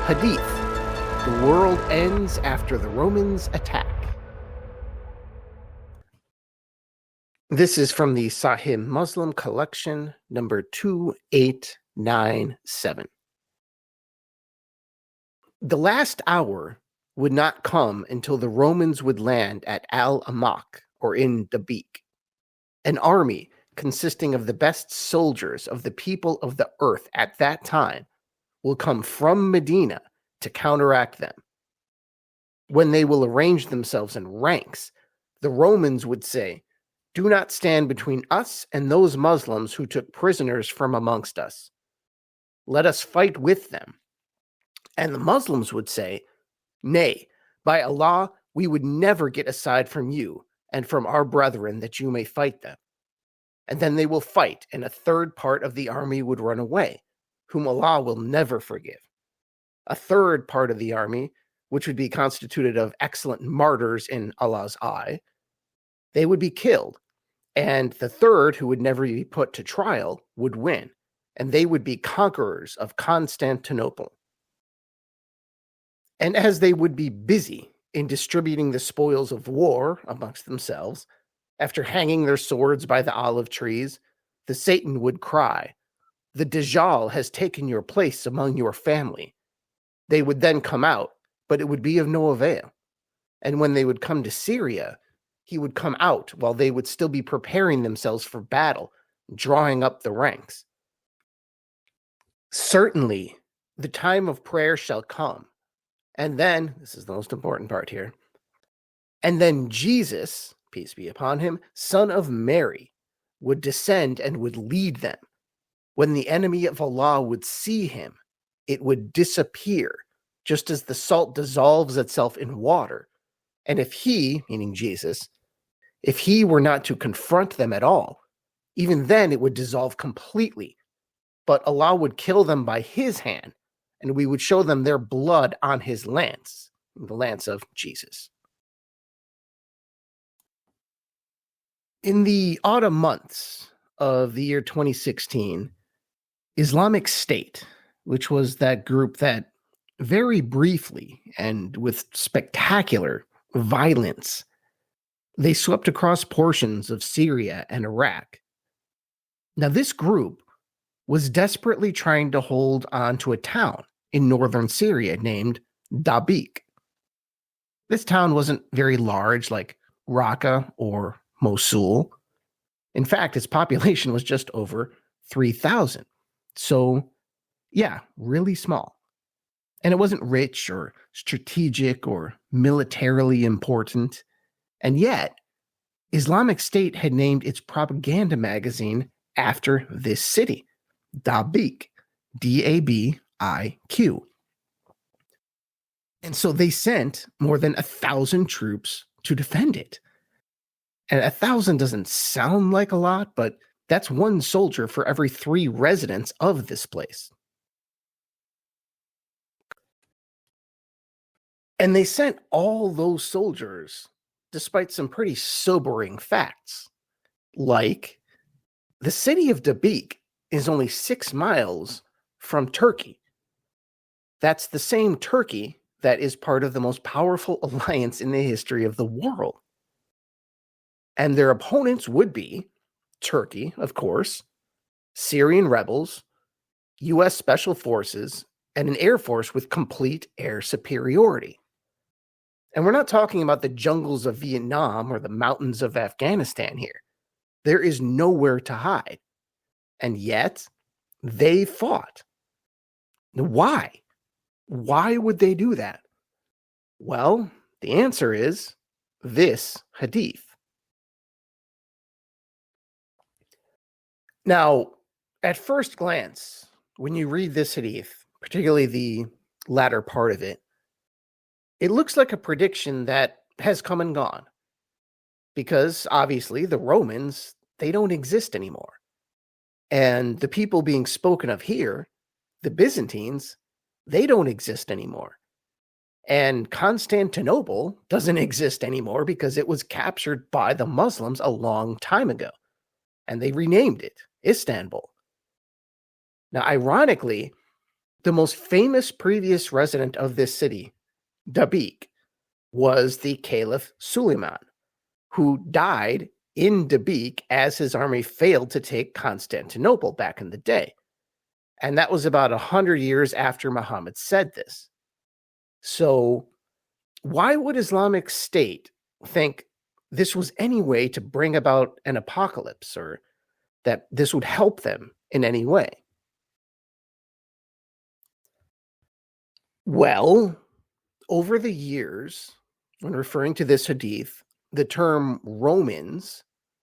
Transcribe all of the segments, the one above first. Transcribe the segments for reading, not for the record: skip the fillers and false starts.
Hadith. The world ends after the Romans attack. This is from the Sahih Muslim collection, number 2897. The last hour would not come until the Romans would land at Al-Amaq, or in Dabiq, an army consisting of the best soldiers of the people of the earth at that time will come from Medina to counteract them. When they will arrange themselves in ranks, the Romans would say, "Do not stand between us and those Muslims who took prisoners from amongst us. Let us fight with them." And the Muslims would say, "Nay, by Allah, we would never get aside from you and from our brethren that you may fight them." And then they will fight, and a third part of the army would run away, whom Allah will never forgive. A third part of the army, which would be constituted of excellent martyrs in Allah's eye, they would be killed, and the third, who would never be put to trial, would win, and they would be conquerors of Constantinople. And as they would be busy in distributing the spoils of war amongst themselves, after hanging their swords by the olive trees, the Satan would cry, "The Dajjal has taken your place among your family." They would then come out, but it would be of no avail. And when they would come to Syria, he would come out while they would still be preparing themselves for battle, drawing up the ranks. Certainly, the time of prayer shall come. And then, this is the most important part here, and then Jesus, peace be upon him, son of Mary, would descend and would lead them. When the enemy of Allah would see him, it would disappear, just as the salt dissolves itself in water. And if he, meaning Jesus, if he were not to confront them at all, even then it would dissolve completely. But Allah would kill them by his hand, and we would show them their blood on his lance, the lance of Jesus. In the autumn months of the year 2016, Islamic State, which was that group that very briefly and with spectacular violence, they swept across portions of Syria and Iraq. Now, this group was desperately trying to hold on to a town in northern Syria named Dabiq. This town wasn't very large like Raqqa or Mosul. In fact, its population was just over 3,000. So, yeah, really small. And it wasn't rich or strategic or militarily important. And yet, Islamic State had named its propaganda magazine after this city, Dabiq, Dabiq. And so they sent more than 1,000 troops to defend it. And 1,000 doesn't sound like a lot, but that's one soldier for every 3 residents of this place. And they sent all those soldiers despite some pretty sobering facts, like the city of Dabiq is only 6 miles from Turkey. That's the same Turkey that is part of the most powerful alliance in the history of the world. And their opponents would be Turkey, of course, Syrian rebels, U.S. Special Forces, and an air force with complete air superiority. And we're not talking about the jungles of Vietnam or the mountains of Afghanistan here. There is nowhere to hide. And yet, they fought. Why? Why would they do that? Well, the answer is this hadith. Now, at first glance, when you read this hadith, particularly the latter part of it, it looks like a prediction that has come and gone. Because obviously the Romans, they don't exist anymore. And the people being spoken of here, the Byzantines, they don't exist anymore. And Constantinople doesn't exist anymore because it was captured by the Muslims a long time ago. And they renamed it Istanbul. Now, ironically, The most famous previous resident of this city, Dabiq, was the Caliph Suleiman, who died in Dabiq as his army failed to take Constantinople back in the day. And that was about 100 years after Muhammad said this. So why would Islamic State think this was any way to bring about an apocalypse or that this would help them in any way? Well, over the years, when referring to this hadith, the term Romans,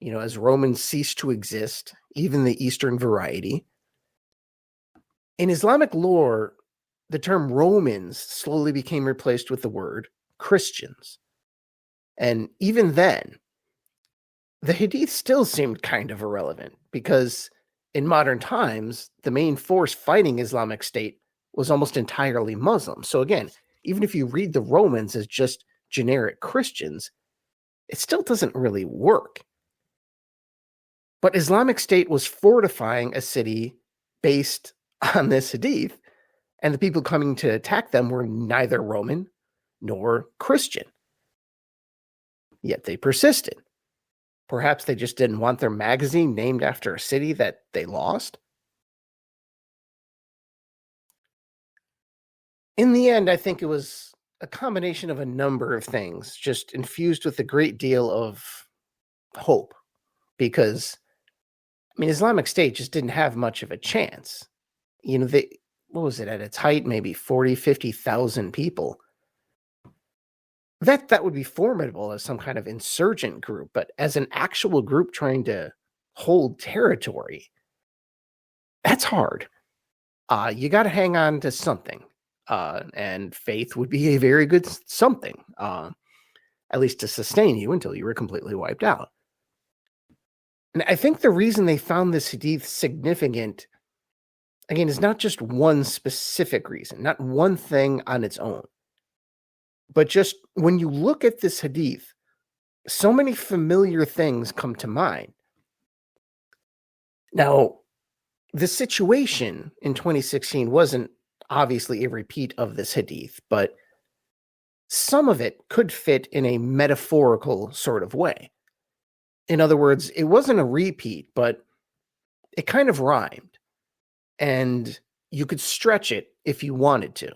as Romans ceased to exist, even the Eastern variety, in Islamic lore, the term Romans slowly became replaced with the word Christians. And even then, the hadith still seemed kind of irrelevant because in modern times, the main force fighting Islamic State was almost entirely Muslim. So again, even if you read the Romans as just generic Christians, it still doesn't really work. But Islamic State was fortifying a city based on this hadith, and the people coming to attack them were neither Roman nor Christian. Yet they persisted. Perhaps they just didn't want their magazine named after a city that they lost. In the end, I think it was a combination of a number of things, just infused with a great deal of hope. Because, Islamic State just didn't have much of a chance. What was it at its height? Maybe 40, 50,000 people. That would be formidable as some kind of insurgent group, but as an actual group trying to hold territory, that's hard. You got to hang on to something, and faith would be a very good something, at least to sustain you until you were completely wiped out. And I think the reason they found this hadith significant, again, is not just one specific reason, not one thing on its own. But just when you look at this hadith, so many familiar things come to mind. Now, the situation in 2016 wasn't obviously a repeat of this hadith, but some of it could fit in a metaphorical sort of way. In other words, it wasn't a repeat, but it kind of rhymed, and you could stretch it if you wanted to.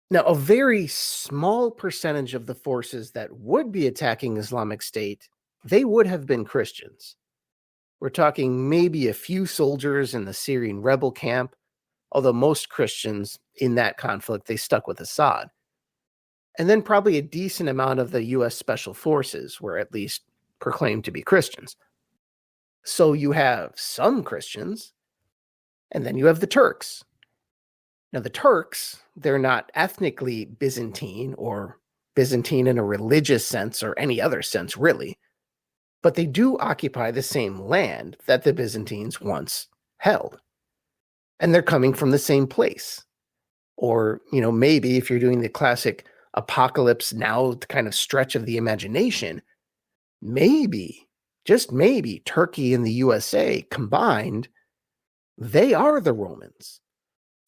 Now, a very small percentage of the forces that would be attacking Islamic State, they would have been Christians. We're talking maybe a few soldiers in the Syrian rebel camp, although most Christians in that conflict, they stuck with Assad. And then probably a decent amount of the U.S. Special Forces were at least proclaimed to be Christians. So you have some Christians, and then you have the Turks. Now, the Turks, they're not ethnically Byzantine or Byzantine in a religious sense or any other sense, really, but they do occupy the same land that the Byzantines once held. And they're coming from the same place. Or, maybe if you're doing the classic apocalypse now kind of stretch of the imagination, maybe, just maybe, Turkey and the USA combined, they are the Romans,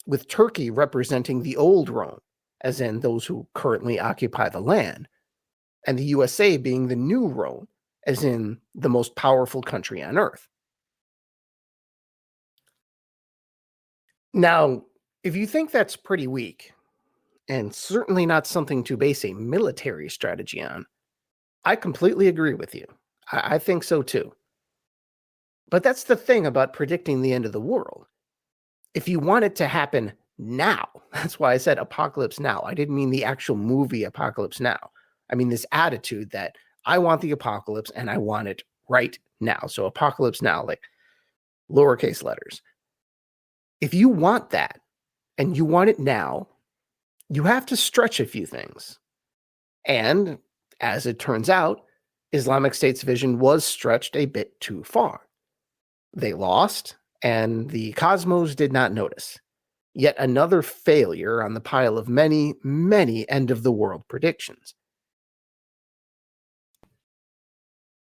with Turkey representing the old Rome, as in those who currently occupy the land, and the USA being the new Rome, as in the most powerful country on earth. Now, if you think that's pretty weak, and certainly not something to base a military strategy on, I completely agree with you. I think so too. But that's the thing about predicting the end of the world. If you want it to happen now, that's why I said apocalypse now. I didn't mean the actual movie Apocalypse Now. I mean this attitude that I want the apocalypse and I want it right now. So apocalypse now, like lowercase letters. If you want that and you want it now, you have to stretch a few things. And as it turns out, Islamic State's vision was stretched a bit too far. They lost, and the cosmos did not notice. Yet another failure on the pile of many, many end-of-the-world predictions.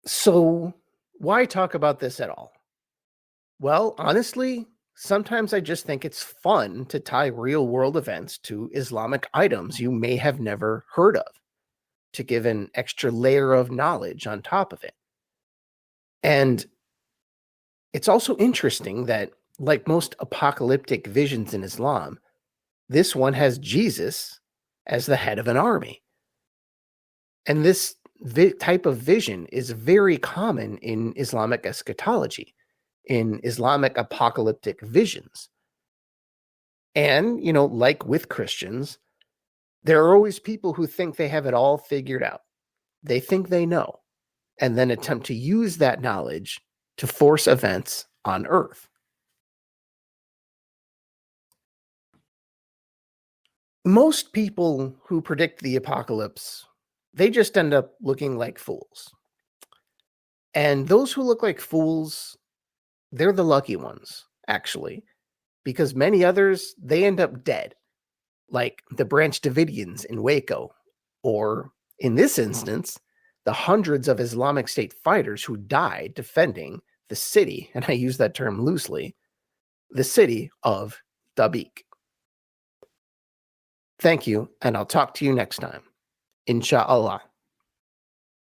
So, why talk about this at all? Well, honestly, sometimes I just think it's fun to tie real world events to Islamic items you may have never heard of, to give an extra layer of knowledge on top of it. And it's also interesting that, like most apocalyptic visions in Islam, this one has Jesus as the head of an army. And this type of vision is very common in Islamic eschatology, in Islamic apocalyptic visions. And, like with Christians, there are always people who think they have it all figured out. They think they know, and then attempt to use that knowledge to force events on Earth. Most people who predict the apocalypse, they just end up looking like fools. And those who look like fools, they're the lucky ones, actually, because many others, they end up dead, like the Branch Davidians in Waco, or in this instance, the hundreds of Islamic State fighters who died defending the city, and I use that term loosely, the city of Dabiq. Thank you, and I'll talk to you next time. Insha'Allah.